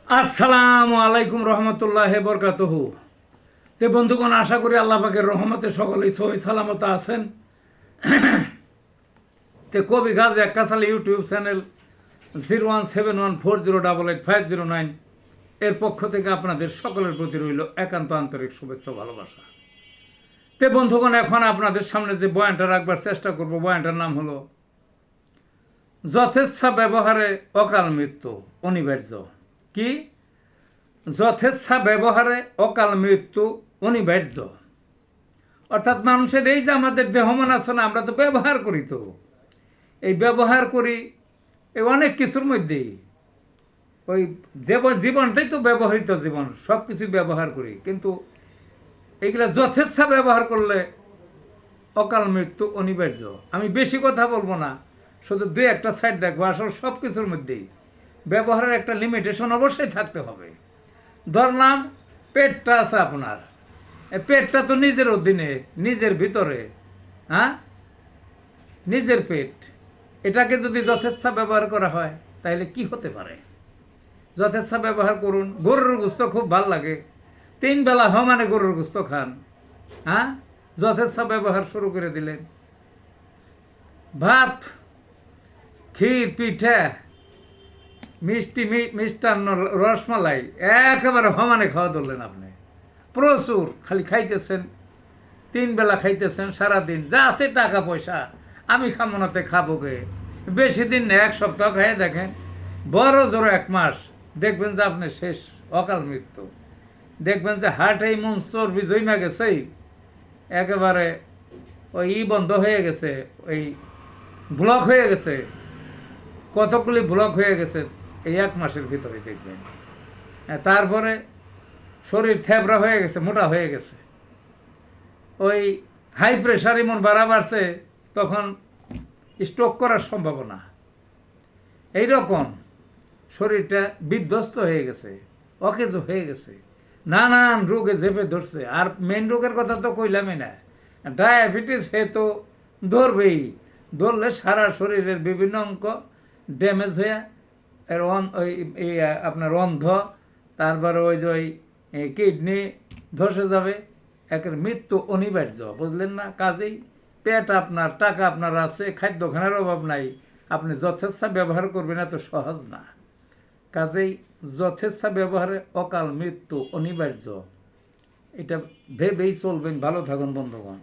আসসালামু আলাইকুম রহমতুল্লাহ বরকাতুহু। তে বন্ধুগণ, আশা করি আল্লাহ পাকের রহমতে সকলেই সহি সালামত আছেন। তে কবি গাজী এক্কাসাল ইউটিউব চ্যানেল 017140885009 এর পক্ষ থেকে আপনাদের সকলের প্রতি রইল একান্ত আন্তরিক শুভেচ্ছা ভালোবাসা। তে বন্ধুগণ, এখন আপনাদের সামনে যে বয়ানটা রাখবার চেষ্টা করব, বয়ানটার নাম হলো যথেচ্ছা ব্যবহারে অকাল মৃত্যু অনিবার্য। কি? যথেচ্ছা ব্যবহারে অকাল মৃত্যু অনিবার্য। অর্থাৎ মানুষের এই যে আমাদের দেহমান আছে না, আমরা তো ব্যবহার করি, তো এই ব্যবহার করি এই অনেক কিছুর মধ্যেই। ওই জীবনটাই তো ব্যবহৃত জীবন, সব কিছু ব্যবহার করি, কিন্তু এইগুলা যথেচ্ছা ব্যবহার করলে অকাল মৃত্যু অনিবার্য। আমি বেশি কথা বলবো না, শুধু দুই একটা সাইড দেখবো। আসলে সব কিছুর মধ্যেই ব্যবহারের একটা লিমিটেশন অবশ্যই থাকতে হবে। ধরলাম পেটটা আছে আপনার, পেটটা তো নিজের অধীনে, নিজের ভিতরে, হ্যাঁ, নিজের পেট, এটাকে যদি যথেচ্ছা ব্যবহার করা হয় তাহলে কি হতে পারে? যথেচ্ছা ব্যবহার করুন। গরুর গোস্ত খুব ভাল লাগে, 3 বেলা মানে গরুর গোস্ত খান, হ্যাঁ, যথেচ্ছা ব্যবহার শুরু করে দিলেন। ভাত, ক্ষীর, পিঠা, মিষ্টি, মিষ্টান্ন, রসমালাই একেবারে সমানে খাওয়া ধরলেন আপনি। প্রচুর খালি খাইতেছেন, 3 বেলা খাইতেছেন সারাদিন, যা আছে টাকা পয়সা, আমি খামোনাতে খাবো গে। বেশি দিন না, 1 সপ্তাহ খাইয়ে দেখেন, বড় জোর 1 মাস, দেখবেন যে আপনি শেষ, অকাল মৃত্যু। দেখবেন যে হার্টেই মন চর্বি জমা গেছেই, একেবারে ওই বন্ধ হয়ে গেছে, ওই ব্লক হয়ে গেছে, কতগুলি ব্লক হয়ে গেছে এই 1 মাসের ভিতরে দেখবেন। তারপরে শরীর থেবড়া হয়ে গেছে, মোটা হয়ে গেছে, ওই হাই প্রেশার এমন বাড়া বাড়ছে, তখন স্ট্রোক করার সম্ভাবনা। এইরকম শরীরটা বিধ্বস্ত হয়ে গেছে, অকেজ হয়ে গেছে, নানান রোগে চেপে ধরছে। আর মেন রোগের কথা তো কইলামই না, ডায়াবেটিস হে তো ধরবেই। ধরলে সারা শরীরের বিভিন্ন অঙ্গ ড্যামেজ হয়ে এর ওই আপনার অন্ধ, তারপরে ওই যে ওই কিডনি ধসে যাবে, একের মৃত্যু অনিবার্য, বুঝলেন না? কাজেই পেট আপনার, টাকা আপনার আছে, খাদ্যখানার অভাব নাই, আপনি যথেচ্ছা ব্যবহার করবেন, এত সহজ না। কাজেই যথেচ্ছা ব্যবহারে অকাল মৃত্যু অনিবার্য, এটা ভেবেই চলবেন। ভালো থাকুন বন্ধুগণ।